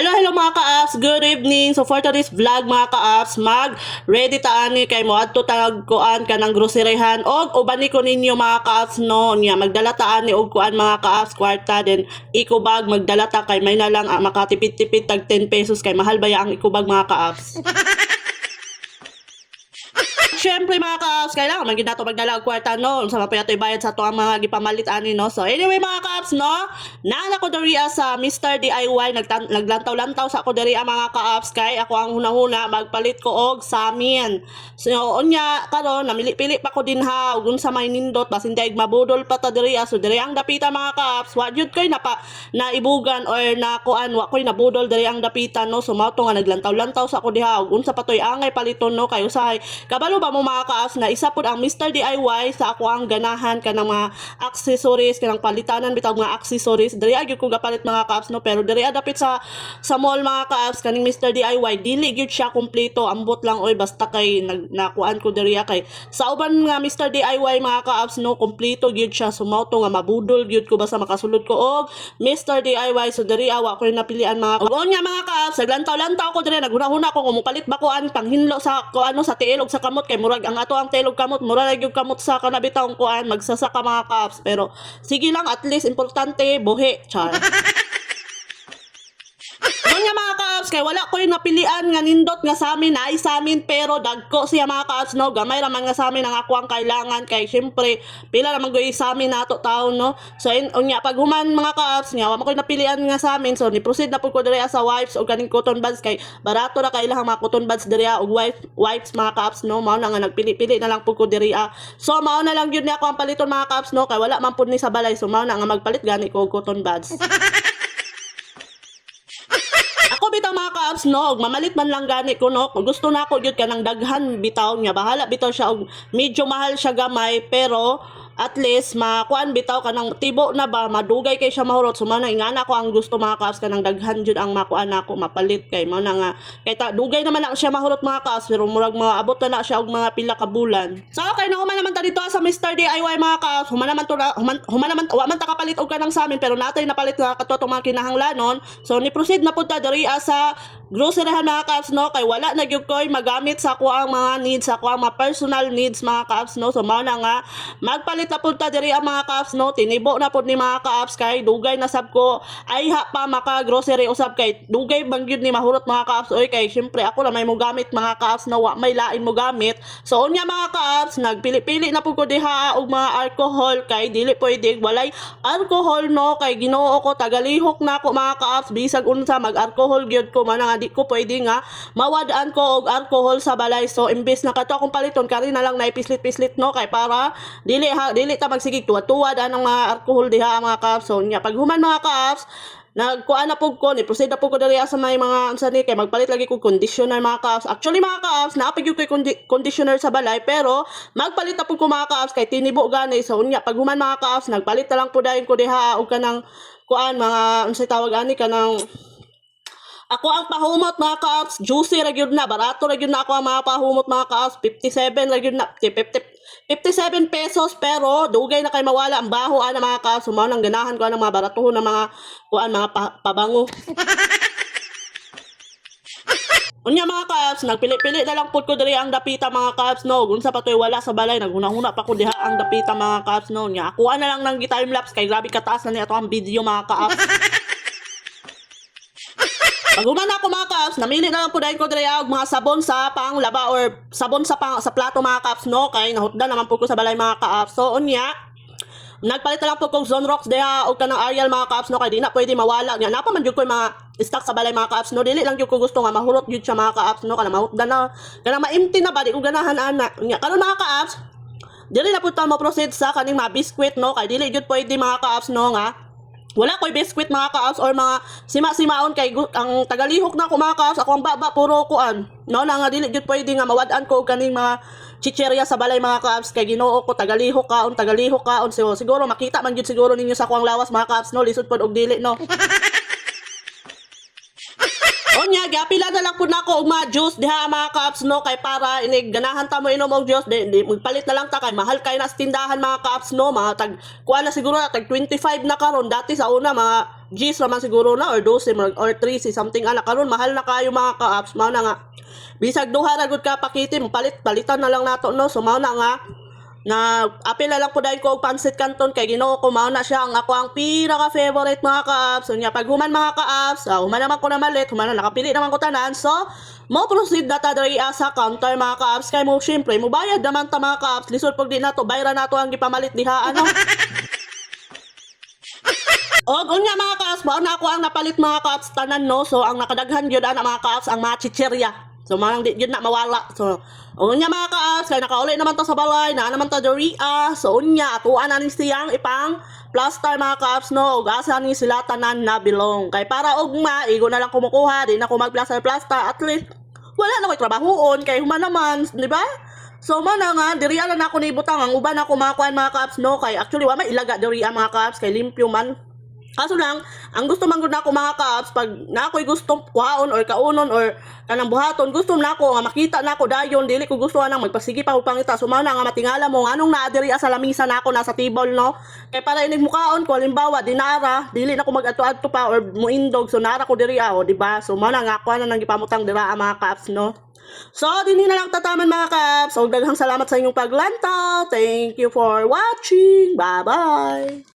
Hello mga ka-apps, good evening. So for today's vlog mga ka-apps, mag-ready taani kay mo adto tagkuan ka ng groceryhan og ubani ko ninyo mga ka-apps no nya magdala taani og kuan mga ka-apps kwarta then ikubag magdala ta kay may na lang makatipid-tipid tag 10 pesos kay mahal ba ya ang ikubag mga ka-apps. Siyempre mga ka-apps, kailangan man nato magdala og kwarta no sa mapayato bayad sa ato ang mga gipamalit ani no. So anyway mga ka-apps no, naan ako diri sa Mr. DIY naglantaw-lantaw sa ako diri mga ka-apps kay ako ang hunahuna magpalit ko og samin. So unya karon namili-pili pa ko din ha ug unsa may nindot basin daig mabudol pa ta diri so diri ang dapita mga ka-apps. Wa jud koy naibugan or na kuan wa koy nabudol diri ang dapita no. So mao to nga naglantaw-lantaw sa ako diha ug unsa pa toy angay paliton no kay usahay kabalo ba mo mga ka-apps na isa pod ang Mr. DIY sa ako ang ganahan kanang mga accessories kanang palitanan bitaw mga accessories diri gyud ko gapalit mga ka-apps no pero diri dapit sa mall mga ka-apps kaning Mr. DIY dili gyud siya kumpleto ambot lang oy basta kay nakuan ko diri kay sa uban nga Mr. DIY mga ka-apps no kumpleto gyud siya sumauto nga mabudol gyud ko basta makasulod ko og Mr. DIY so diri awa ko napilian mga ug nga mga ka-apps naglantaw-lantaw ko diri naghuna-huna ko mupalit ba ko an panghinlo sa kuano sa tiil ug sa kamot kay murag ang ato ang telog kamot murag yung kamot sa kanabitang kuan magsasaka mga ka-apps pero sige lang at least importante buhi char. Nga mga ka-apps kay wala ko yung napilian nga nindot nga sa amin ay sa amin pero dagko siya mga ka-apps no gamay raman nga sa amin ang ako ang kailangan kay syempre pila naman goy sa amin nato taon no so unya pag human mga ka-apps nya wa man ko napilian nga sa amin so ni proceed na pud ko diri sa wipes o kaning cotton buds kay barato ra kay ilang mga cotton buds diri og wipes mga ka-apps no mao na nga nagpili-pili na lang pud ko diri so mao na lang gyud ni ako ang paliton mga ka-apps no kay wala man pud ni sa balay so mao na nga magpalit gani ko og cotton buds. Bitaw mga ka-apps no, mamalit man lang gani ko no. Gusto na ako gyud kanang daghan bitaw niya. Bahala bitaw siya og medyo mahal siya gamay pero at least makuan bitaw kanang tibo na ba madugay kay siya mahurot sumana ingana ko ang gusto mga ka-apps kanang daghan jud ang makuan nako mapalit kay mao na nga kay dugay naman na siya mahurot mga ka-apps pero murag maabot na siya og mga pila ka bulan. So okay na human naman ta dito sa Mr. DIY mga ka-apps human naman to human naman wa man ta kapalit og kanang sa amin pero natay napalit nga kato mga kinahanglanon so ni proceed na pud ta diri sa groceryhan mga ka-apps no kay wala na gyud koy magamit sa ako ang mga needs sa ako ang mga personal needs mga ka-apps no so mao na nga magpalit na punta diri ang mga ka-apps no tinibo na pud ni mga ka-apps kay dugay na sab ko ay ha pa maka grocery usab kay dugay bangyud ni mahurot mga ka-apps oy kay syempre ako na may mo gamit mga ka-apps no wa may lain mo gamit so unya mga ka-apps nagpili-pili na pud ko diha og mga alcohol kay dili pwede walay alcohol no kay Ginoo ko tagalihok na ko mga ka-apps bisag unsa mag-alcohol gyud ko man nga di ko pwede nga mawadaan ko og alcohol sa balay so imbes na kato akong paliton kari na lang naipislit-pislit no kay para dili ta magsigig tuwad-tuwad anang mga alcohol diha mga ka-apps so nya pag human mga ka-apps nagkuan na pug ko ni proceed na pug ko diri sa may mga unsa ni kay magpalit lagi ko conditioner mga ka-apps actually mga ka-apps naapig yung conditioner sa balay pero magpalit na pug ko mga ka-apps kay tinibo gani so unya pag human mga ka-apps nagpalit na lang pud dayon ko diha og kanang kuan mga unsa tawag ani kanang ako ang pahumot mga ka-apps juicy ra gyud na barato ra gyud na ako ang mga pahumot mga ka-apps 57 ra gyud na 57 pesos pero dugay na kay mawala ang baho ana mga ka-apps mao nang ganahan ko ang mga baratuhon na mga kuan mga pabango. Unya mga ka-apps nagpili-pili na lang pud ko diri ang dapita mga ka-apps no unsa pa toy wala sa balay naghuna-huna pa ko diha ang dapita mga ka-apps no nya ako na lang nang time lapse kay grabe kataas na ni ato ang video mga ka-apps. Pag human ako mga ka-apps, namili na lang po dahil ko diri og mga sabon sa panglaba or sabon sa plato mga ka-apps no kay nahutdan naman po ko sa balay mga ka-apps. So unya nagpalit na lang po kong Zonrox diha og kanang Ariel mga ka-apps no kay di na pwede mawala nya napa man jud ko mga stock sa balay mga ka-apps no dili lang jud ko gusto nga mahurot jud siya mga ka-apps no kana mahutdan na kana ma-empty na ba di ko ganahan ana nya karon mga ka-apps dili na pud ta mo proceed sa kaning mga biskwit no kay dili jud pwede mga ka-apps no nga wala ko'y biskwit mga ka-apps or mga sima-simaon kay ang tagalihok na ko mga ka-apps ako ang baba puro kuan no na nga dili jud pwede nga mawad-an ko kaning mga chicherya sa balay mga ka-apps kay Ginoo ko tagalihok kaon so siguro makita man jud siguro ninyo sa kuang lawas mga ka-apps no lisod pod og dili no. Onya gapila na lang pud nako og mga juice diha mga ka-apps no kay para inig ganahan ta mo inom og juice di magpalit na lang ta kay mahal kay na sa tindahan mga ka-apps no mga tag kuan na siguro tag 25 na karon dati sa una mga G's naman siguro na or 12 or 13 something ana karon mahal na kayo mga ka-apps mao na nga bisag duha ra gud ka pakitin palitan na lang nato no so mao na nga na apil na lang po dahil ko og pansit canton kay Ginoo ko mao na siya ang ako ang pinaka favorite mga ka-apps so nya pag human mga ka-apps human naman ko na malit human na nakapili naman ko tanan so mo proceed na ta diri sa counter mga ka-apps kay mo syempre mo bayad naman ta mga ka-apps lisod pag di nato bayra nato ang gipamalit diha ano. O, unya mga ka-apps, mao na ako ang napalit mga ka-apps tanan no. So ang nakadaghan gyud ana mga ka-apps ang mga chichirya. So manang di gyud na mawala. So unya mga ka-apps kay nakauli naman ta sa balay, na naman ta diri so unya atuan na ni siyang ipang plaster mga ka-apps no. Ug asa ni sila tanan na bilong. Kay para ugma igo na lang kumukuha, di na ko mag-plaster at least wala na ko'y trabahoon kay human naman, di ba? So man nga diri ala na ako nibutang ang uban ako mga kuan mga ka-apps no kay actually wa may ilaga diri mga ka-apps kay limpyo man. Kaso lang, ang gusto man gud nako mga ka-apps pag na ako'y gustong kuhaon or kaunon or kanang buhaton, gusto na ako nga makita nako dayon dili ko gusto nang magpasigi pa og pangita. So mao na nga matingala mo nganong naa diri sa lamisa nako nasa table no. Kay para inig mukaon ko halimbawa dinara, dili na ko mag-adto-adto pa or muindog so nara ko diri di ba? So mao na nga ako na nang gipamutang dira mga ka-apps no. So, dinhi na lang tataman mga ka-apps. So, daghang salamat sa inyong paglantaw. Thank you for watching. Bye-bye!